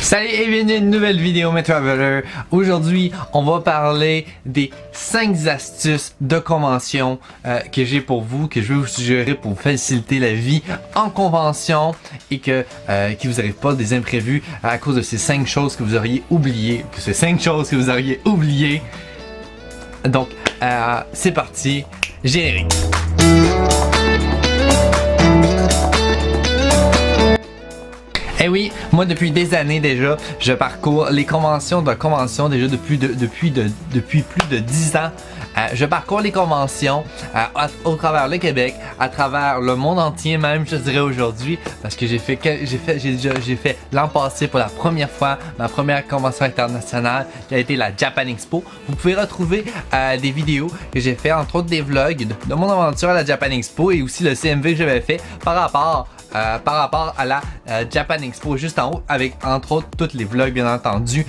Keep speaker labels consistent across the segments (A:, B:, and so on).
A: Salut et bienvenue à une nouvelle vidéo mes Travelers. Aujourd'hui, on va parler des 5 astuces de convention que j'ai pour vous, que je vais vous suggérer pour vous faciliter la vie en convention et que qui vous arrive pas des imprévus à cause de ces 5 choses que vous auriez oubliées. Donc, c'est parti, générique. Eh oui, moi depuis des années déjà, je parcours les conventions déjà depuis plus de 10 ans. Je parcours les conventions au travers le Québec, à travers le monde entier même, je dirais aujourd'hui, parce que j'ai fait l'an passé pour la première fois ma première convention internationale qui a été la Japan Expo. Vous pouvez retrouver des vidéos que j'ai fait, entre autres des vlogs de mon aventure à la Japan Expo et aussi le CMV que j'avais fait par rapport à la Japan Expo juste en haut, avec entre autres tous les vlogs bien entendu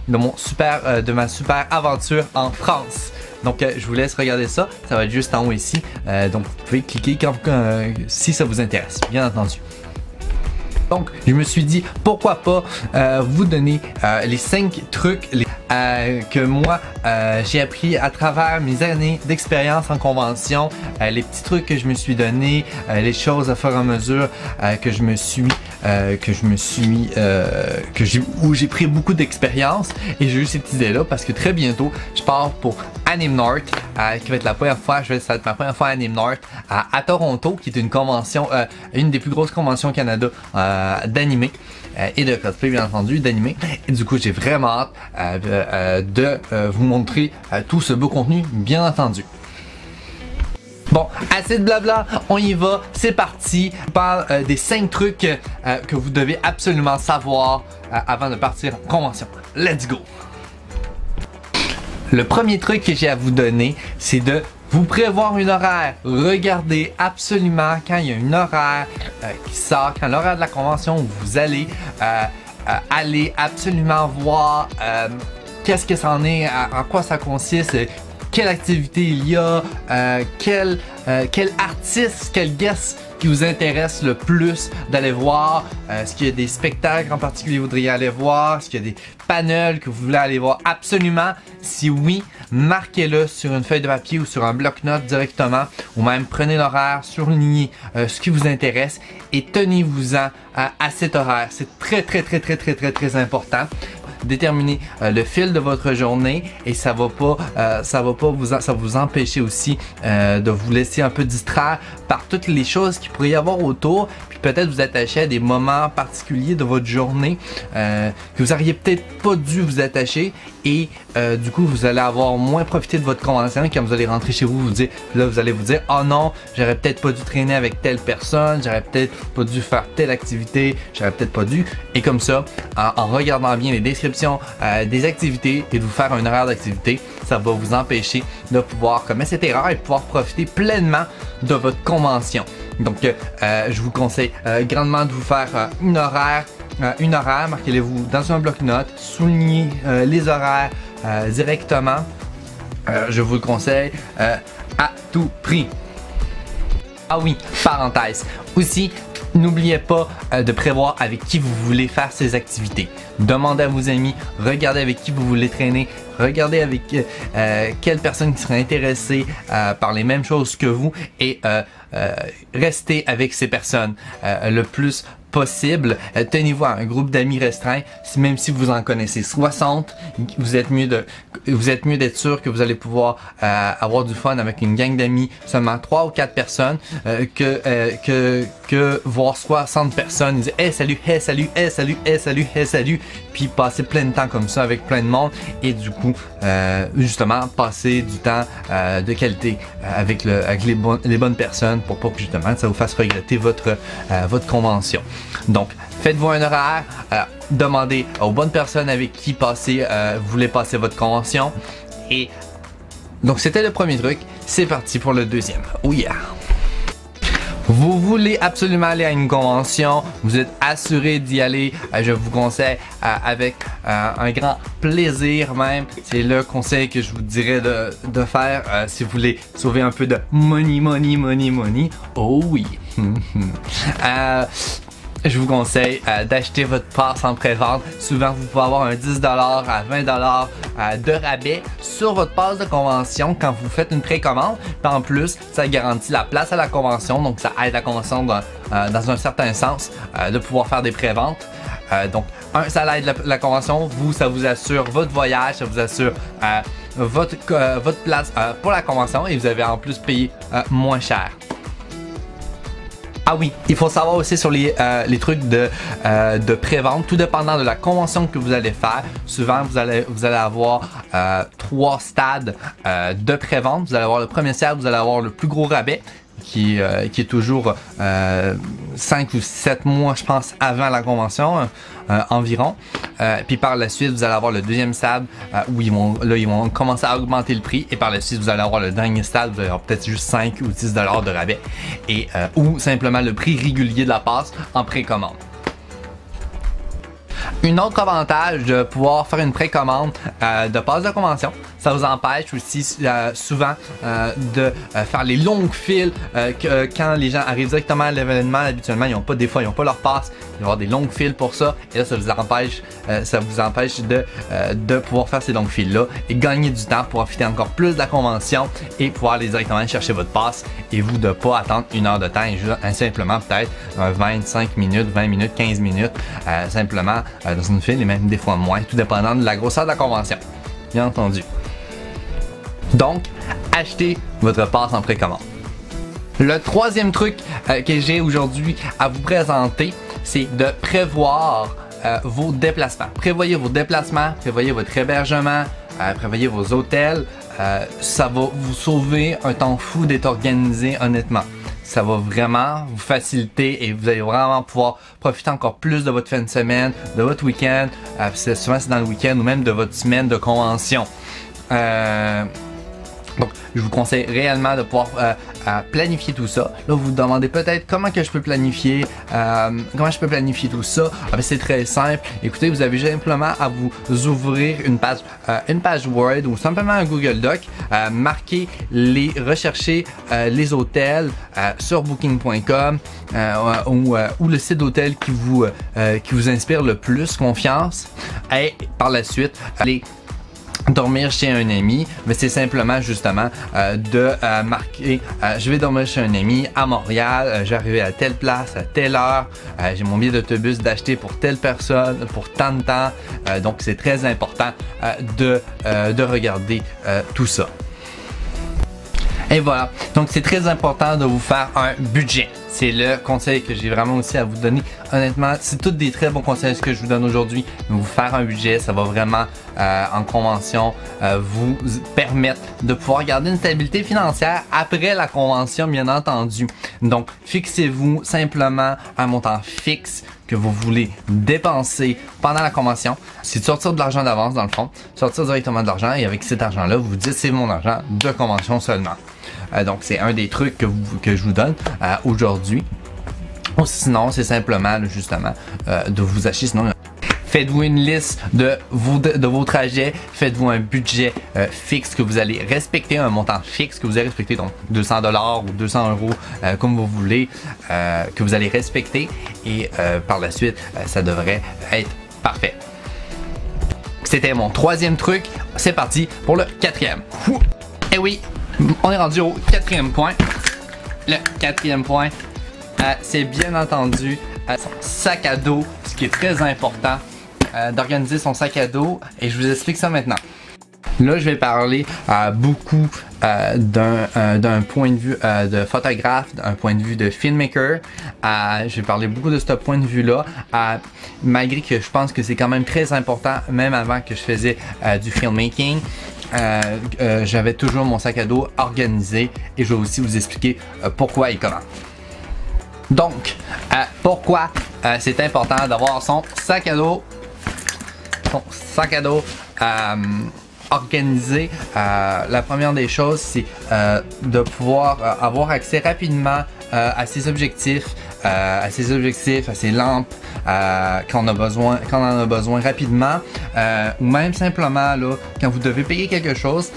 A: de ma super aventure en France. Donc je vous laisse regarder ça, ça va être juste en haut ici, donc vous pouvez cliquer si ça vous intéresse, bien entendu. Donc je me suis dit pourquoi pas vous donner les 5 trucs que moi j'ai appris à travers mes années d'expérience en convention, les petits trucs que je me suis donné, les choses à faire à mesure où j'ai pris beaucoup d'expérience, et j'ai eu cette idée là parce que très bientôt je pars pour Anime North, qui va être la première fois, ça va être ma première fois à Anime North à Toronto, qui est une convention, une des plus grosses conventions au Canada d'anime et de cosplay bien entendu, d'anime. Et du coup j'ai vraiment hâte de vous montrer tout ce beau contenu bien entendu. Bon, assez de blabla, on y va, c'est parti. Je parle des 5 trucs que vous devez absolument savoir avant de partir en convention. Let's go! Le premier truc que j'ai à vous donner, c'est de vous prévoir une horaire. Regardez absolument quand il y a une horaire qui sort, quand l'horaire de la convention où vous allez absolument voir qu'est-ce que ça en est, en quoi ça consiste, quelle activité il y a, quel artiste, quel guest qui vous intéresse le plus d'aller voir, est-ce qu'il y a des spectacles en particulier que vous voudriez aller voir, est-ce qu'il y a des panels que vous voulez aller voir absolument. Si oui, marquez-le sur une feuille de papier ou sur un bloc-notes directement, ou même prenez l'horaire, surlignez ce qui vous intéresse et tenez-vous-en à cet horaire. C'est très important. Déterminer le fil de votre journée, et ça va vous empêcher aussi de vous laisser un peu distraire par toutes les choses qu'il pourrait y avoir autour, puis peut-être vous attacher à des moments particuliers de votre journée que vous auriez peut-être pas dû vous attacher, et du coup vous allez avoir moins profité de votre convention. Quand vous allez rentrer chez vous, vous allez vous dire oh non, j'aurais peut-être pas dû traîner avec telle personne, j'aurais peut-être pas dû faire telle activité, j'aurais peut-être pas dû, et comme ça en regardant bien les descriptions des activités et de vous faire un horaire d'activité, ça va vous empêcher de pouvoir commettre cette erreur et pouvoir profiter pleinement de votre convention. Donc je vous conseille grandement de vous faire une horaire, marquez-les-vous dans un bloc-notes, soulignez les horaires directement. Je vous le conseille à tout prix. Ah oui, parenthèse. Aussi, n'oubliez pas de prévoir avec qui vous voulez faire ces activités. Demandez à vos amis, regardez avec qui vous voulez traîner, regardez avec quelles personnes qui seraient intéressées par les mêmes choses que vous, et restez avec ces personnes le plus possible. Tenez-vous à un groupe d'amis restreint, même si vous en connaissez 60, vous êtes mieux d'être sûr que vous allez pouvoir avoir du fun avec une gang d'amis, seulement 3 ou 4 personnes, que voir 60 personnes, dire hey salut, hey salut, hey salut, hey salut, hey salut, puis passer plein de temps comme ça avec plein de monde, et du coup justement passer du temps de qualité avec les bonnes personnes, pour pas que justement ça vous fasse regretter votre convention. Donc faites-vous un horaire, demandez aux bonnes personnes avec qui vous voulez passer votre convention, et donc c'était le premier truc. C'est parti pour le deuxième. Oh yeah! Vous voulez absolument aller à une convention, vous êtes assuré d'y aller, je vous conseille avec un grand plaisir même. C'est le conseil que je vous dirais de faire si vous voulez sauver un peu de money. Oh oui! je vous conseille d'acheter votre passe en pré-vente. Souvent, vous pouvez avoir un 10$ à 20$ de rabais sur votre passe de convention quand vous faites une précommande. Puis en plus, ça garantit la place à la convention, donc ça aide la convention dans un certain sens de pouvoir faire des pré-ventes. Donc, ça aide la convention, vous, ça vous assure votre voyage, ça vous assure votre place pour la convention et vous avez en plus payé moins cher. Ah oui, il faut savoir aussi sur les trucs de pré-vente, tout dépendant de la convention que vous allez faire. Souvent, vous allez avoir 3 stades de pré-vente. Vous allez avoir le premier stade, vous allez avoir le plus gros rabais, qui est toujours 5 ou 7 mois, je pense, avant la convention environ. Puis par la suite, vous allez avoir le deuxième stade où ils vont commencer à augmenter le prix. Et par la suite, vous allez avoir le dernier stade, vous allez avoir peut-être juste 5 ou 10$ de rabais. Ou simplement le prix régulier de la passe en précommande. Un autre avantage de pouvoir faire une précommande de passe de convention, ça vous empêche aussi souvent de faire les longues files quand les gens arrivent directement à l'événement. Habituellement, des fois, ils n'ont pas leur passe. Il va y avoir des longues files pour ça. Et là, ça vous empêche de pouvoir faire ces longues files-là et gagner du temps pour profiter encore plus de la convention et pouvoir aller directement chercher votre passe et vous de ne pas attendre 1 heure de temps et juste simplement peut-être 25 minutes, 20 minutes, 15 minutes simplement dans une file et même des fois moins, tout dépendant de la grosseur de la convention. Bien entendu. Donc, achetez votre passe en précommande. Le troisième truc que j'ai aujourd'hui à vous présenter, c'est de prévoir vos déplacements. Prévoyez vos déplacements, prévoyez votre hébergement, prévoyez vos hôtels. Ça va vous sauver un temps fou d'être organisé, honnêtement. Ça va vraiment vous faciliter et vous allez vraiment pouvoir profiter encore plus de votre fin de semaine, de votre week-end. Souvent, c'est dans le week-end ou même de votre semaine de convention. Donc, je vous conseille réellement de pouvoir planifier tout ça. Là, vous vous demandez peut-être comment que je peux planifier, tout ça. Ben, c'est très simple. Écoutez, vous avez simplement à vous ouvrir une page Word ou simplement un Google Doc, rechercher les hôtels sur Booking.com ou le site d'hôtel qui vous inspire le plus confiance. Et par la suite, allez dormir chez un ami, mais c'est simplement justement de marquer je vais dormir chez un ami à Montréal, j'arrive à telle place à telle heure, j'ai mon billet d'autobus d'acheter pour telle personne pour tant de temps, donc c'est très important de regarder tout ça. Et voilà, donc c'est très important de vous faire un budget. C'est le conseil que j'ai vraiment aussi à vous donner. Honnêtement, c'est tous des très bons conseils que je vous donne aujourd'hui. Vous faire un budget, ça va vraiment en convention vous permettre de pouvoir garder une stabilité financière après la convention, bien entendu. Donc, fixez-vous simplement un montant fixe que vous voulez dépenser pendant la convention. C'est de sortir de l'argent d'avance dans le fond, sortir directement de l'argent et avec cet argent-là, vous vous dites c'est mon argent de convention seulement. Donc c'est un des trucs que je vous donne aujourd'hui. Ou sinon, c'est simplement justement de vous acheter. Sinon, faites-vous une liste de vos trajets, faites-vous un budget fixe que vous allez respecter, un montant fixe que vous allez respecter, donc 200$ ou 200€, comme vous voulez, que vous allez respecter et par la suite, ça devrait être parfait. C'était mon troisième truc. C'est parti pour le quatrième. Et oui, on est rendu au quatrième point. Le quatrième point, c'est bien entendu son sac à dos, ce qui est très important d'organiser son sac à dos et je vous explique ça maintenant. Là, je vais parler beaucoup d'un point de vue de photographe, d'un point de vue de filmmaker. Je vais parler beaucoup de ce point de vue-là, malgré que je pense que c'est quand même très important, même avant que je faisais du filmmaking. J'avais toujours mon sac à dos organisé et je vais aussi vous expliquer pourquoi et comment. Donc, pourquoi c'est important d'avoir son sac à dos organisé. La première des choses, c'est de pouvoir avoir accès rapidement à ses objectifs, à ses lampes quand on en a besoin rapidement, ou même simplement là, quand vous devez payer quelque chose.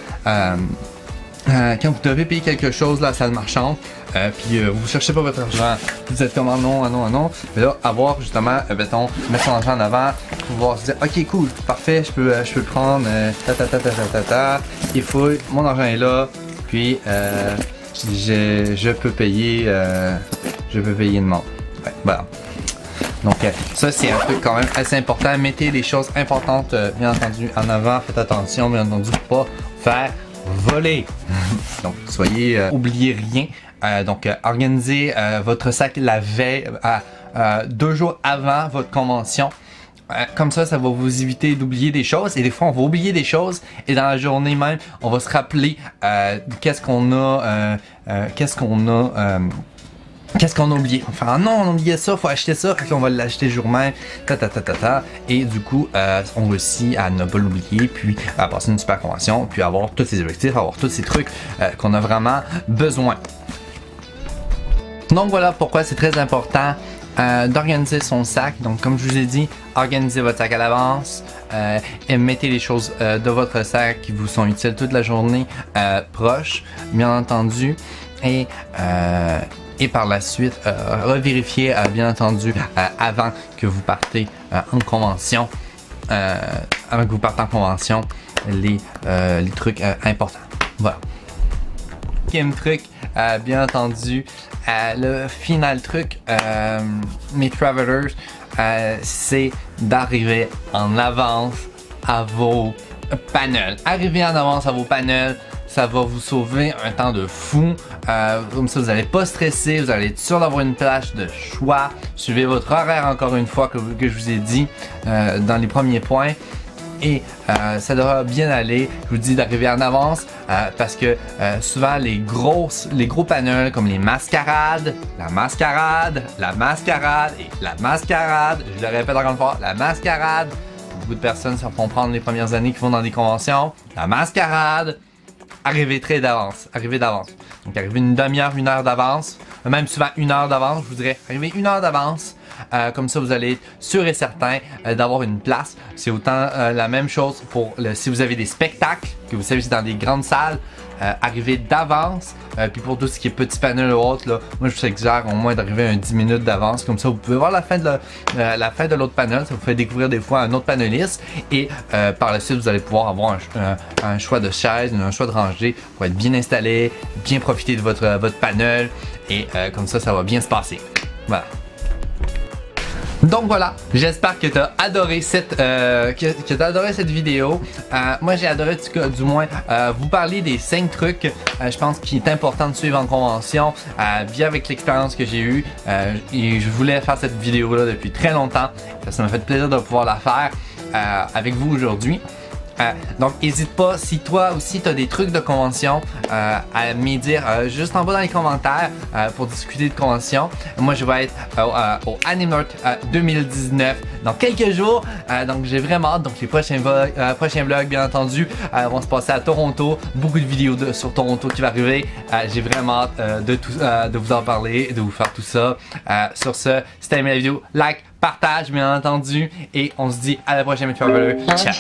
A: quand vous devez payer quelque chose là, à la salle marchande, puis vous cherchez pas votre argent, vous êtes comme ah non, ah non, ah non, mais là, avoir justement, mettons, mettre son argent en avant, pouvoir se dire ok cool, parfait, je peux le prendre, il faut, mon argent est là, puis je peux payer une montre. Ouais, voilà. Donc ça c'est un truc quand même assez important. Mettez les choses importantes bien entendu en avant. Faites attention bien entendu pour pas faire voler. Donc soyez oubliez rien. Donc organisez votre sac la veille 2 jours avant votre convention. Comme ça va vous éviter d'oublier des choses. Et des fois, on va oublier des choses. Et dans la journée même, on va se rappeler qu'est-ce qu'on a oublié. On fait ah non, on a oublié ça, faut acheter ça, fait qu'on va l'acheter le jour même, et du coup, on réussit à ne pas l'oublier, puis à passer une super convention, puis avoir tous ces objectifs, avoir tous ces trucs qu'on a vraiment besoin. Donc voilà pourquoi c'est très important d'organiser son sac. Donc comme je vous ai dit, organisez votre sac à l'avance, et mettez les choses de votre sac qui vous sont utiles toute la journée proches, bien entendu, et par la suite, revérifiez bien entendu avant que vous partez en convention, les trucs importants. Voilà. Deuxième truc, bien entendu, le final truc, mes travelers, c'est d'arriver en avance à vos panels. Arrivez en avance à vos panels. Ça va vous sauver un temps de fou. Comme ça, vous n'allez pas stresser, vous allez être sûr d'avoir une plage de choix. Suivez votre horaire encore une fois que je vous ai dit dans les premiers points. Et ça devra bien aller. Je vous dis d'arriver en avance parce que souvent les gros panels comme les mascarades, la mascarade et la mascarade. Je le répète encore une fois, la mascarade. Beaucoup de personnes se font prendre les premières années qui vont dans des conventions. La mascarade. Arrivez d'avance. Donc arrivez une demi-heure, 1 heure d'avance, même souvent 1 heure d'avance, je vous dirais. Arrivez 1 heure d'avance, comme ça vous allez être sûr et certain d'avoir une place. C'est autant la même chose pour si vous avez des spectacles, que vous savez c'est dans des grandes salles, arrivez d'avance. Puis pour tout ce qui est petit panel ou autre, là, moi je vous suggère au moins d'arriver à 10 minutes d'avance. Comme ça vous pouvez voir la fin de l'autre panel. Ça vous fait découvrir des fois un autre panéliste. Et par la suite vous allez pouvoir avoir un choix de chaise, un choix de rangée pour être bien installé, bien profiter de votre panel. Et comme ça va bien se passer. Voilà. Donc voilà, j'espère que tu as adoré cette vidéo. Moi j'ai adoré du moins vous parler des 5 trucs je pense qu'il est important de suivre en convention bien avec l'expérience que j'ai eue et je voulais faire cette vidéo là depuis très longtemps. Ça m'a fait plaisir de pouvoir la faire avec vous aujourd'hui. Donc n'hésite pas, si toi aussi tu as des trucs de convention à me dire juste en bas dans les commentaires pour discuter de convention. Moi je vais être au Animnorth 2019 dans quelques jours, donc j'ai vraiment hâte. Donc les prochains vlogs bien entendu vont se passer à Toronto, beaucoup de vidéos sur Toronto qui va arriver. J'ai vraiment hâte de vous en parler et de vous faire tout ça. Sur ce, si t'as aimé la vidéo, like, partage bien entendu et on se dit à la prochaine Traveler. Ciao!